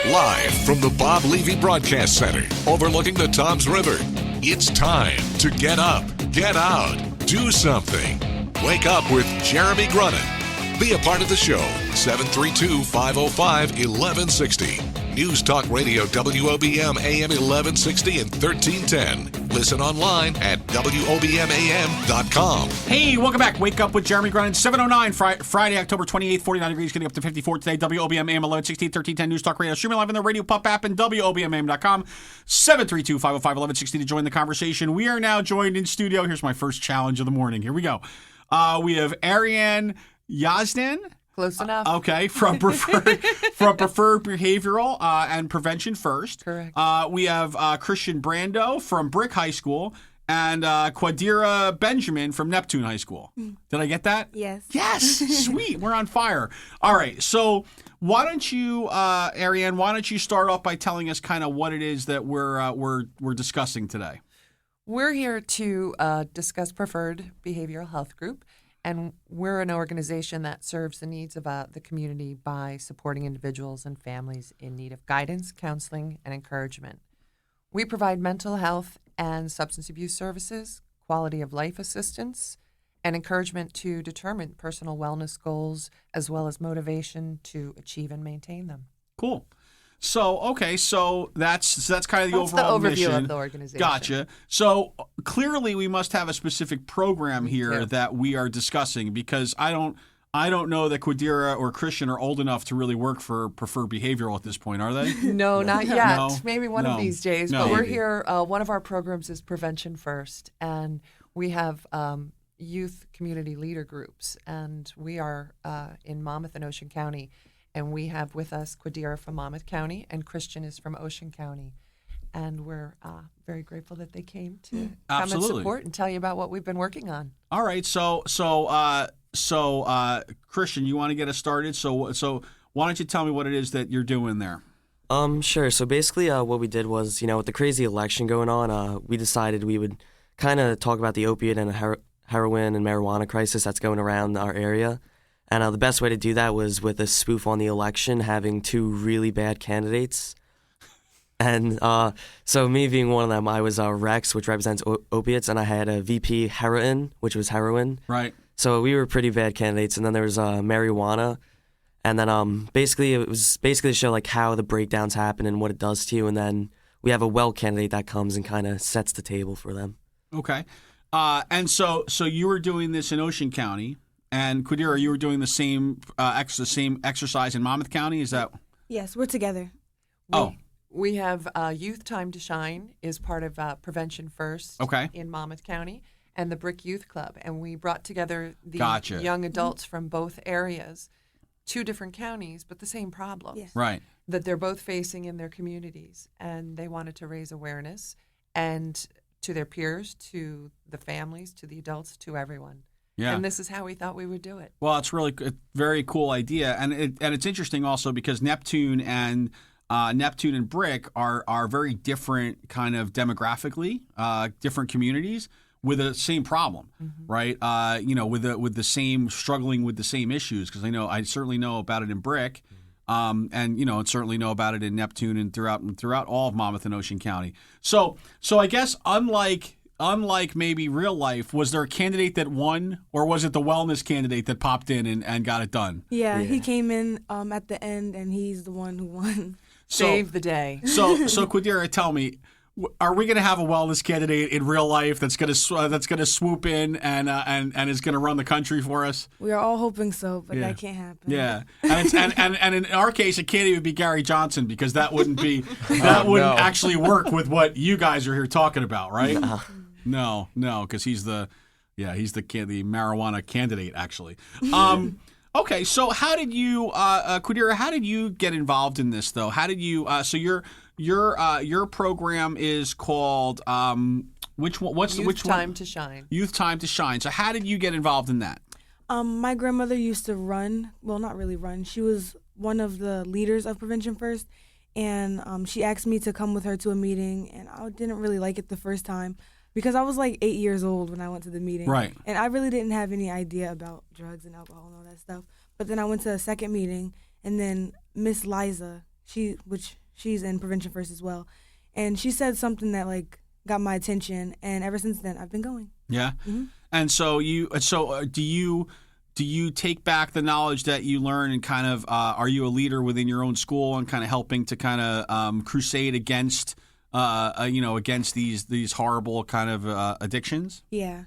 Live from the Bob Levy Broadcast Center, overlooking the Toms River, it's time to get up, get out, do something. Wake up with Jeremy Grunin. Be a part of the show, 732-505-1160. News Talk Radio WOBM AM 1160 and 1310. Listen online at WOBMAM.com. Hey, welcome back. Wake up with Jeremy Grunin. 7:09, Friday, October 28th, 49 degrees, getting up to 54 today. WOBM AM 1160 and 1310 News Talk Radio. Streaming live on the Radio Pup app and WOBMAM.com. 732-505-1160 to join the conversation. We are now joined in studio. Here's my first challenge of the morning. Here we go. We have Ariane Yasdan. Close enough. Okay, from Preferred Behavioral and Prevention First. Correct. We have Christian Brando from Brick High School and Quaderia Benjamin from Neptune High School. Did I get that? Yes. Yes. Sweet. We're on fire. All right. So why don't you, Ariane? Why don't you start off by telling us kind of what it is that we're discussing today? We're here to discuss Preferred Behavioral Health Group. And we're an organization that serves the needs of the community by supporting individuals and families in need of guidance, counseling, and encouragement. We provide mental health and substance abuse services, quality of life assistance, and encouragement to determine personal wellness goals, as well as motivation to achieve and maintain them. Cool. So, okay, so that's kind of the That's overall the overview mission. of the organization. Gotcha. So clearly we must have a specific program here too. that we are discussing, because I don't know that Quaderia or Christian are old enough to really work for Preferred Behavioral at this point, are they? No, not yet. No, Maybe one of these days. no. But we're here. One of our programs is Prevention First, and we have youth community leader groups, and we are in Monmouth and Ocean County. And we have with us Quaderia from Monmouth County, and Christian is from Ocean County. And we're very grateful that they came to come and support and tell you about what we've been working on. All right. So Christian, you want to get us started? So why don't you tell me what it is that you're doing there? Sure. So basically what we did was, with the crazy election going on, we decided we would kind of talk about the opiate and heroin and marijuana crisis that's going around our area. And the best way to do that was with a spoof on the election, having two really bad candidates. And so me being one of them, I was Rex, which represents opiates, and I had a VP heroin, which was heroin. Right. So we were pretty bad candidates. And then there was marijuana. And then basically it was basically to show like how the breakdowns happen and what it does to you. And then we have a well candidate that comes and kind of sets the table for them. Okay. And so you were doing this in Ocean County. And Quaderia, you were doing the same exercise in Monmouth County. Is that? Yes, we're together. We have Youth Time to Shine is part of Prevention First in Monmouth County, and the Brick Youth Club. And we brought together the young adults from both areas, two different counties, but the same problem. Yes. Right. That they're both facing in their communities. And they wanted to raise awareness and to their peers, to the families, to the adults, to everyone. Yeah. And this is how we thought we would do it. Well, it's really a very cool idea, and it's interesting also because Neptune and Brick are very different kind of demographically, different communities with the same problem, right? With the same struggling with the same issues. Because I certainly know about it in Brick, and certainly know about it in Neptune and throughout all of Monmouth and Ocean County. So I guess unlike maybe real life, was there a candidate that won, or was it the wellness candidate that popped in and got it done? Yeah, he came in at the end, and he's the one who won. Saved the day. So Quaderia, tell me, are we going to have a wellness candidate in real life that's going to swoop in and is going to run the country for us? We are all hoping so, but that can't happen. Yeah, and in our case, it can't even be Gary Johnson, because that wouldn't actually work with what you guys are here talking about, right? No, because he's the marijuana candidate, actually. Okay, so how did you, Quaderia, how did you get involved in this, though? How did you, so your program is called, which one? Youth Time to Shine. Youth Time to Shine. So how did you get involved in that? My grandmother used to run, well, not really run. She was one of the leaders of Prevention First, and she asked me to come with her to a meeting, and I didn't really like it the first time. Because I was like 8 years old when I went to the meeting. Right. And I really didn't have any idea about drugs and alcohol and all that stuff. But then I went to a second meeting, and then Miss Liza, she's in Prevention First as well, and she said something that like got my attention, and ever since then I've been going. Yeah. And so do you take back the knowledge that you learn and kind of are you a leader within your own school and kind of helping to kind of crusade against against these horrible kind of addictions? Yeah.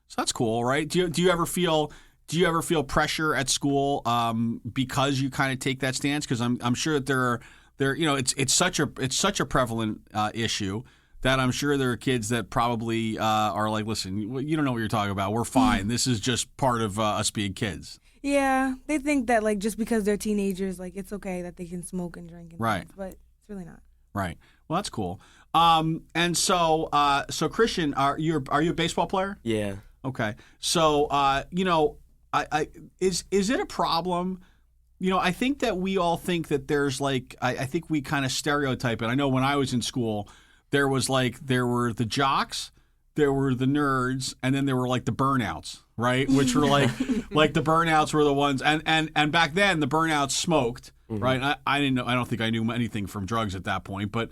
So that's cool, right? Do you ever feel pressure at school because you kind of take that stance? Because I'm sure that it's such a prevalent issue that I'm sure there are kids that probably are like, listen, you don't know what you're talking about. We're fine. This is just part of us being kids. Yeah, they think that like just because they're teenagers, like it's okay that they can smoke and drink, and right? things, but it's really not. Right. Well, that's cool. And so Christian, are you a baseball player? Yeah. Okay. So is it a problem? I think that we all think that there's like I think we kind of stereotype it. I know when I was in school, there were the jocks, there were the nerds, and then there were like the burnouts, right? Which were like the burnouts were the ones, and back then the burnouts smoked, right? I didn't know. I don't think I knew anything from drugs at that point, but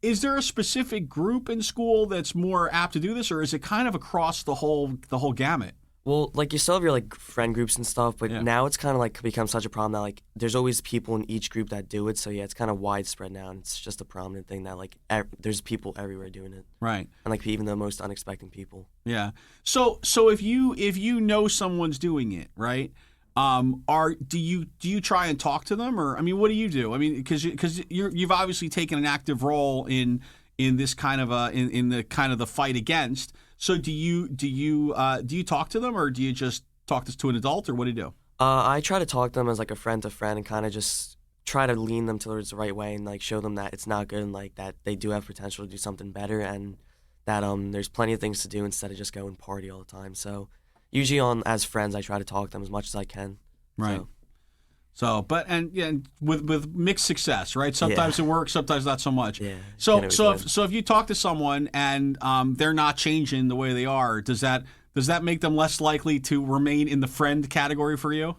is there a specific group in school that's more apt to do this, or is it kind of across the whole gamut? Well, like you still have your like friend groups and stuff, but Yeah. now it's kind of like become such a problem that like there's always people in each group that do it. So yeah, it's kind of widespread now, and it's just a prominent thing that like there's people everywhere doing it, Right. and like even the most unexpected people. Yeah. So if you know someone's doing it, right? Do you try and talk to them, or I mean, what do you do? I mean, because you've obviously taken an active role in this kind of in the kind of the fight against. So do you talk to them, or do you just talk to an adult, or what do you do? I try to talk to them as like a friend to friend, and kind of just try to lean them towards the right way, and like show them that it's not good, and like that they do have potential to do something better, and that there's plenty of things to do instead of just go and party all the time. So usually as friends, I try to talk to them as much as I can. Right. So, but with mixed success, right? Sometimes it works, sometimes not so much. Yeah. So if you talk to someone and they're not changing the way they are, does that make them less likely to remain in the friend category for you?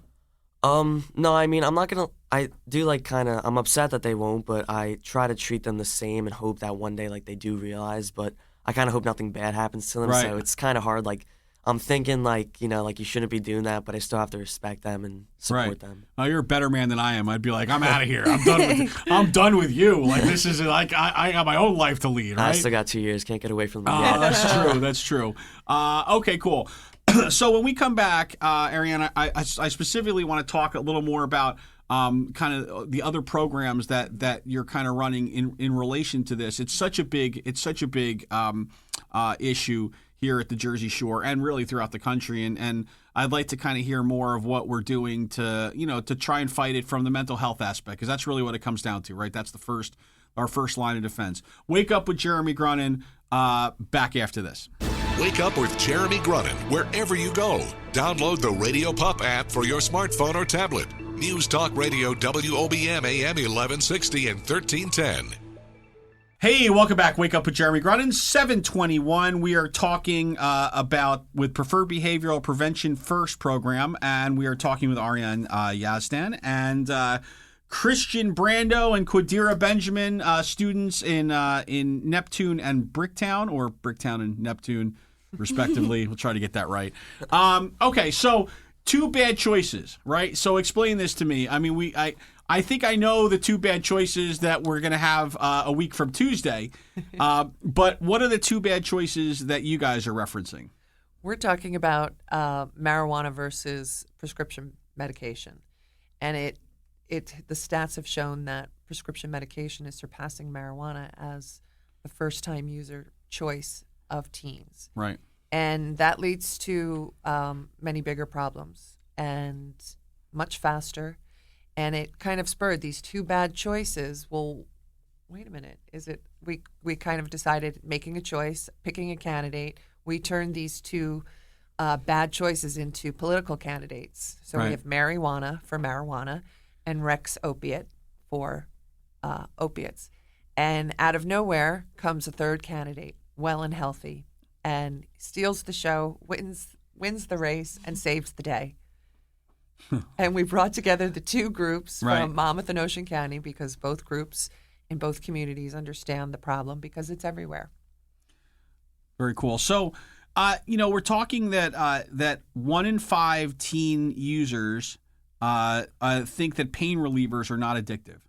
No, I mean, I do like I'm upset that they won't, but I try to treat them the same and hope that one day like they do realize, but I kind of hope nothing bad happens to them. Right. So it's kind of hard. Like I'm thinking like, like you shouldn't be doing that, but I still have to respect them and support them. Oh, you're a better man than I am. I'd be like, I'm out of here. I'm done with you. Like this is like I got my own life to lead. Right? I still got 2 years. Can't get away from them. Oh, that's true. Okay, cool. So when we come back, Ariane, I specifically want to talk a little more about kind of the other programs that you're kind of running in relation to this. It's such a big issue here at the Jersey Shore and really throughout the country. And I'd like to kind of hear more of what we're doing to try and fight it from the mental health aspect, because that's really what it comes down to, right? That's our first line of defense. Wake Up with Jeremy Grunin. Back after this. Wake Up with Jeremy Grunin wherever you go. Download the Radio Pup app for your smartphone or tablet. News Talk Radio WOBM AM 1160 and 1310. Hey, welcome back. Wake Up with Jeremy Grunin, 721. We are talking about with Preferred Behavioral Prevention First program, and we are talking with Ariane Yasdan and Christian Brando and Quaderia Benjamin, students in Neptune and Bricktown, or Bricktown and Neptune, respectively. We'll try to get that right. Okay, so two bad choices, right? So explain this to me. I mean, I think I know the two bad choices that we're going to have a week from Tuesday, but what are the two bad choices that you guys are referencing? We're talking about marijuana versus prescription medication, and the stats have shown that prescription medication is surpassing marijuana as the first-time user choice of teens. Right. And that leads to many bigger problems and much faster. And it kind of spurred these two bad choices. Well, wait a minute. We kind of decided making a choice, picking a candidate. We turned these two bad choices into political candidates. So Right. we have marijuana for marijuana and Rex opiate for opiates. And out of nowhere comes a third candidate, well and healthy, and steals the show, wins the race, and saves the day. And we brought together the two groups Right. from Monmouth and Ocean County because both groups in both communities understand the problem because it's everywhere. Very cool. So, we're talking that 1 in 5 teen users think that pain relievers are not addictive.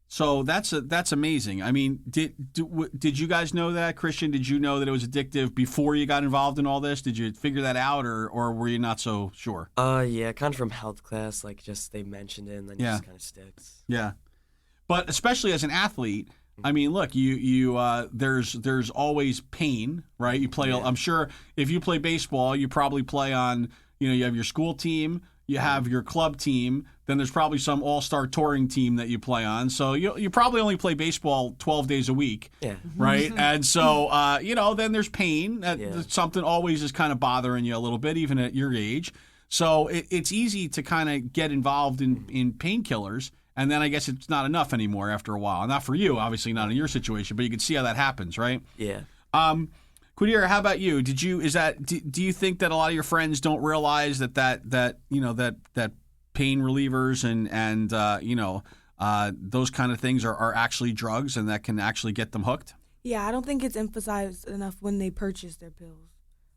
So that's amazing. I mean, did you guys know that, Christian? Did you know that it was addictive before you got involved in all this? Did you figure that out, or were you not so sure? Yeah, kind of from health class, like just they mentioned it and then it just kind of sticks. Yeah, but especially as an athlete, I mean, look, you there's always pain, right? You play. I'm sure if you play baseball, you probably play on. You have your school team, you have your club team. Then there's probably some all-star touring team that you play on. So you probably only play baseball 12 days a week, right? And so, then there's pain. Something always is kind of bothering you a little bit, even at your age. So it's easy to kind of get involved in painkillers, and then I guess it's not enough anymore after a while. Not for you, obviously not in your situation, but you can see how that happens, right? Yeah. Quaderia, how about you? Do you think that a lot of your friends don't realize that pain relievers and those kind of things are actually drugs and that can actually get them hooked? Yeah, I don't think it's emphasized enough when they purchase their pills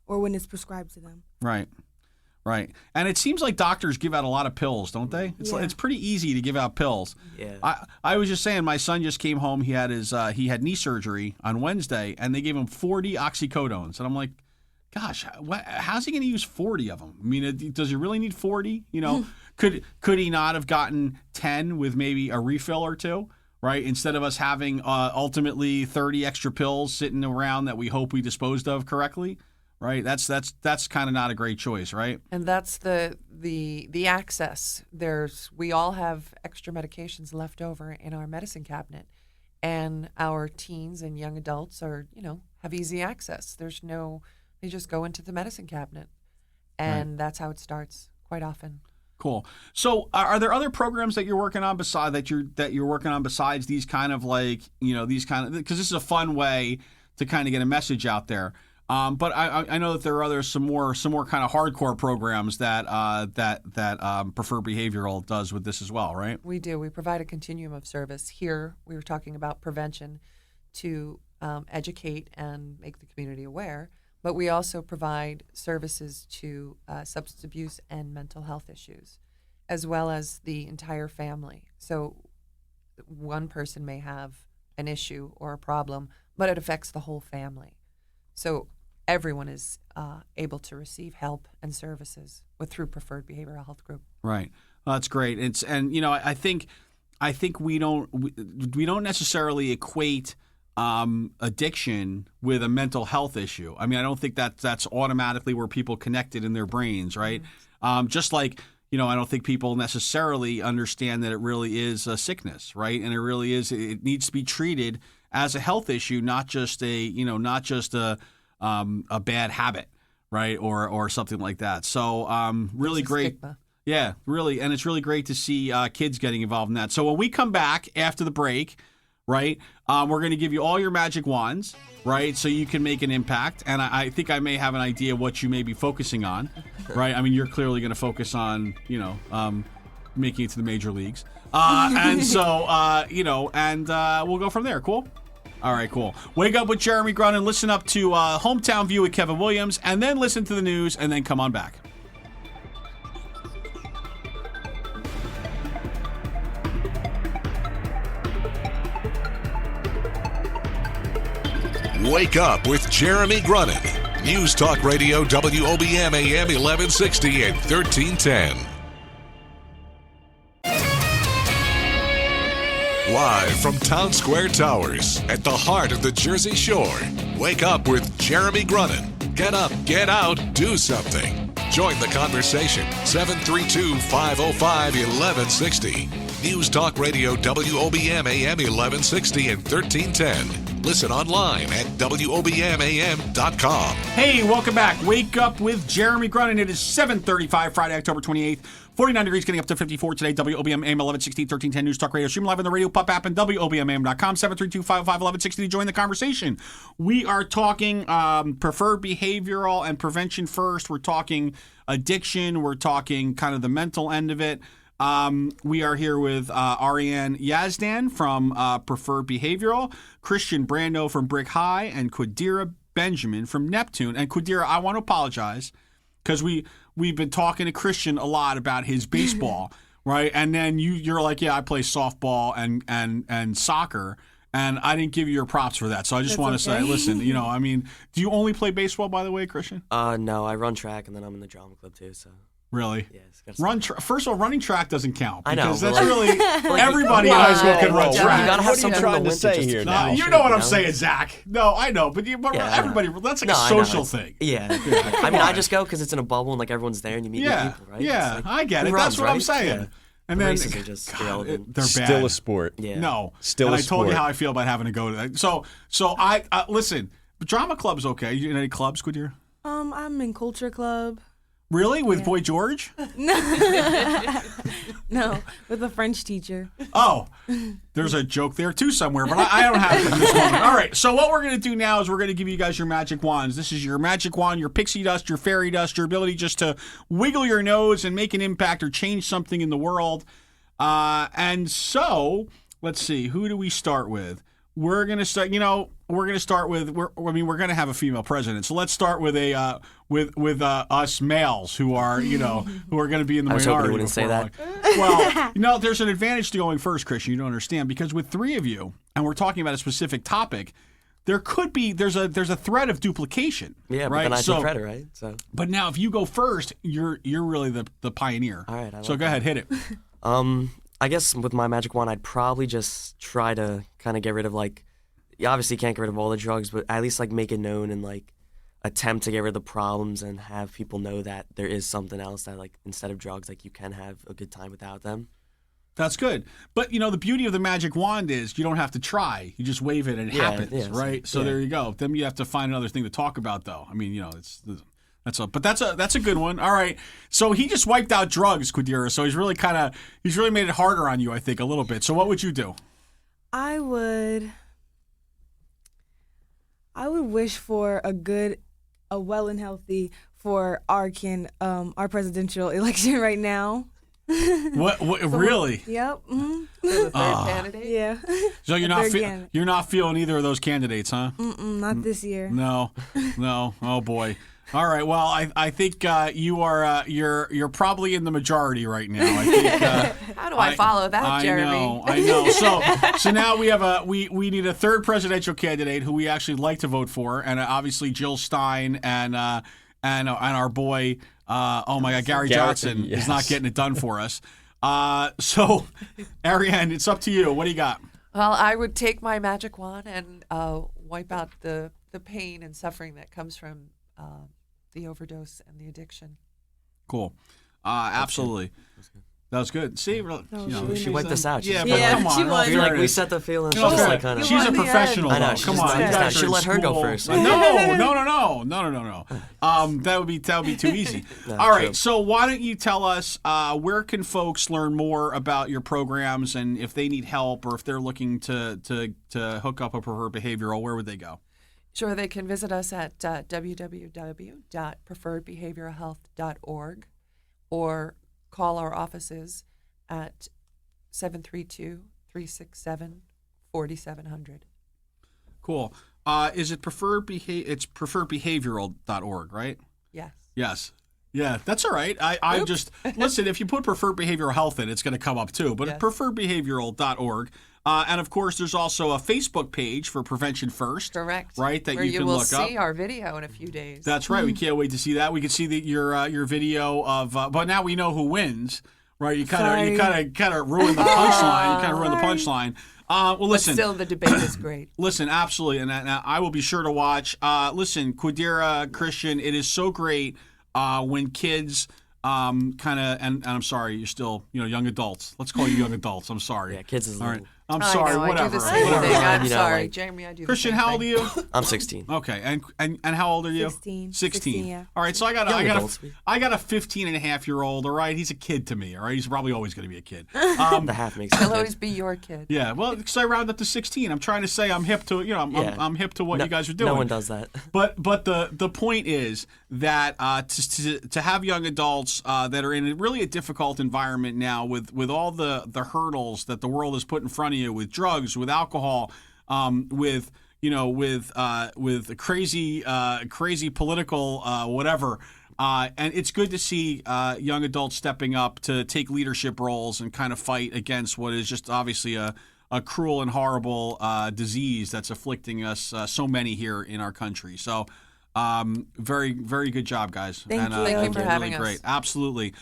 or when it's prescribed to them. Right. And it seems like doctors give out a lot of pills, don't they? It's pretty easy to give out pills. Yeah. I was just saying, my son just came home. He had he had knee surgery on Wednesday, and they gave him 40 oxycodones. And I'm like, gosh, how's he going to use 40 of them? I mean, does he really need 40? Could he not have gotten 10 with maybe a refill or two, right? Instead of us having ultimately 30 extra pills sitting around that we hope we disposed of correctly, right? That's kind of not a great choice, right? And that's the access. We all have extra medications left over in our medicine cabinet, and our teens and young adults have easy access. They just go into the medicine cabinet, and that's how it starts quite often. Cool. So, are there other programs that you're working on besides these kind of because this is a fun way to kind of get a message out there. But I know that there are some more kind of hardcore programs that Preferred Behavioral does with this as well, right? We do. We provide a continuum of service. Here, we were talking about prevention to educate and make the community aware. But we also provide services to substance abuse and mental health issues, as well as the entire family. So one person may have an issue or a problem, but it affects the whole family. So everyone is able to receive help and services through Preferred Behavioral Health Group. Right. Well, that's great. I think we don't necessarily equate addiction with a mental health issue. I mean, I don't think that's automatically where people connect it in their brains, right? Just like, I don't think people necessarily understand that it really is a sickness, right? And it needs to be treated as a health issue, not just a bad habit, right? Or something like that. So, really great. Stigma. Yeah, really. And it's really great to see kids getting involved in that. So when we come back after the break, right, we're going to give you all your magic wands, right, so you can make an impact. And I think I may have an idea what you may be focusing on, right? I mean, you're clearly going to focus on, making it to the major leagues. And so, we'll go from there. Cool? All right, cool. Wake up with Jeremy Grunin, listen up to Hometown View with Kevin Williams, and then listen to the news, and then come on back. Wake up with Jeremy Grunin. News Talk Radio WOBM AM 1160 and 1310. Live from Town Square Towers at the heart of the Jersey Shore. Wake up with Jeremy Grunin. Get up, get out, do something. Join the conversation. 732-505-1160. News Talk Radio WOBM AM 1160 and 1310. Listen online at WOBMAM.com. Hey, welcome back. Wake up with Jeremy Grunin. It is 7:35, Friday, October 28th. 49 degrees, getting up to 54 today. WOBM AM 1160, 1310 News Talk Radio. Stream live on the radio, pup app, and WOBMAM.com. 732-505-1160 to join the conversation. We are talking preferred behavioral and prevention first. We're talking addiction. We're talking kind of the mental end of it. We are here with Ariane Yasdan from Preferred Behavioral, Christian Brando from Brick High, and Quaderia Benjamin from Neptune. And Quaderia, I want to apologize because we've been talking to Christian a lot about his baseball, right? And then you're like, yeah, I play softball and soccer, and I didn't give you your props for that. So I just want to say, listen, I mean, do you only play baseball, by the way, Christian? No, I run track, and then I'm in the drama club too. So. Really? Yes. First of all, running track doesn't count because I know, that's really everybody in high school can run track. You gotta have What are you something trying in the to say winter here just now? You know what I'm saying, Zach. No, I know, but everybody, that's like a I know, social it's- thing. Yeah. I mean, I just go because it's in a bubble and like everyone's there and you meet new people, right? Yeah, It's like, I get it. who That's runs, what I'm right? saying. Yeah. And The then races are just irrelevant. they're bad. Still a sport. Yeah. No, Still and a I told you sport. how I feel about having to go to that. So I listen. Drama club's okay. You in any clubs, Quaderia? I'm in culture club. Really, with Boy George? No, with a French teacher. Oh, there's a joke there too somewhere, but I don't have it in this moment. All right, so what we're going to do now is we're going to give you guys your magic wands. This is your magic wand, your pixie dust, your fairy dust, your ability just to wiggle your nose and make an impact or change something in the world. And so, let's see, who do we start with? We're going to start, we're going to start with, we're going to have a female president. So let's start with with us males who are, who are going to be in the I was hoping minority. you wouldn't say that. Well, there's an advantage to going first, Christian. You don't understand because with three of you, and we're talking about a specific topic, there's a threat of duplication. Yeah, right? but then I take credit, right? So. But now if you go first, you're really the pioneer. All right. So go ahead, hit it. I guess with my magic wand, I'd probably just try to kind of get rid of you obviously can't get rid of all the drugs, but at least make it known and attempt to get rid of the problems and have people know that there is something else that instead of drugs, you can have a good time without them. That's good. But, the beauty of the magic wand is you don't have to try. You just wave it and it happens, right? So there you go. Then you have to find another thing to talk about, though. I mean, that's a good one. All right. So he just wiped out drugs, Quaderia. So he's really made it harder on you, I think, a little bit. So what would you do? I would wish for a well and healthy for our presidential election right now. What really? Yep. Mm-hmm. For the third candidate? Yeah. So you're not feeling either of those candidates, huh? Not this year. No. Oh boy. All right. Well, I think you are you're probably in the majority right now. I think, How do I follow that, Jeremy? I know. So now we have we need a third presidential candidate who we actually like to vote for, and obviously Jill Stein and our boy. Oh my God, Gary Johnson is not getting it done for us. So Ariane, it's up to you. What do you got? Well, I would take my magic wand and wipe out the pain and suffering that comes from the overdose and the addiction. Cool. Absolutely. That was good. See, She wiped this out. Yeah, She's but Yeah, come on. she won. You're we set the feeling. She's Okay. just kind of. She's a won the professional. end. I know, Though. she's Come just on, like you that. guys She'll are in let her go school. first. No. That would be too easy. No, All right. true. So why don't you tell us where can folks learn more about your programs and if they need help or if they're looking to hook up a preferred behavioral, where would they go? Sure, they can visit us at www.preferredbehavioralhealth.org or call our offices at 732-367-4700. Cool. Is it it's preferredbehavioral.org, right? Yes. Yes. Yeah, that's all right. I just listen. If you put preferred behavioral health in, it's going to come up too. But Yes. preferredbehavioral.org, and of course, there's also a Facebook page for Prevention First. Correct. Right, that where you can will look up. see our video in a few days. That's right. We can't wait to see that. We can see your video of. But now we know who wins. Right. You kind of ruined the punchline. You kind of ruined the punchline. Well, listen. But still, the debate is great. Listen, absolutely, and I will be sure to watch. Listen, Quaderia, Christian, it is so great when kids kind of and I'm sorry, you're still young adults. Let's call you young adults. I'm sorry. Yeah, kids is all right. I'm I sorry. know, Whatever. I do the same whatever. thing. I'm You know, sorry, like- Jeremy. I do. Christian, the same how old are thing. you? I'm 16. Okay, and how old are you? 16. 16. Yeah. All right, so I got Young a adults. 15-and-a-half-year-old. All right, he's a kid to me. All right, he's probably always going to be a kid. The half makes He'll it. always be your kid. Yeah, well, because I round up to 16. I'm trying to say I'm hip to I'm hip to what you guys are doing. No one does that. But the point is that to have young adults that are in really a difficult environment now with all the hurdles that the world has put in front of you, with drugs, with alcohol, with crazy political whatever. And it's good to see young adults stepping up to take leadership roles and kind of fight against what is just obviously a cruel and horrible disease that's afflicting us, so many here in our country. So very, very good job, guys. Thank you. Thank you for really having us. great. Absolutely.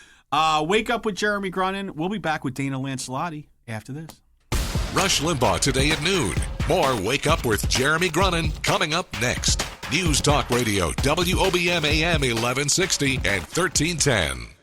Wake Up with Jeremy Grunin. We'll be back with Dana Lancelotti after this. Rush Limbaugh today at noon. More Wake Up with Jeremy Grunin coming up next. News Talk Radio, WOBM AM 1160 and 1310.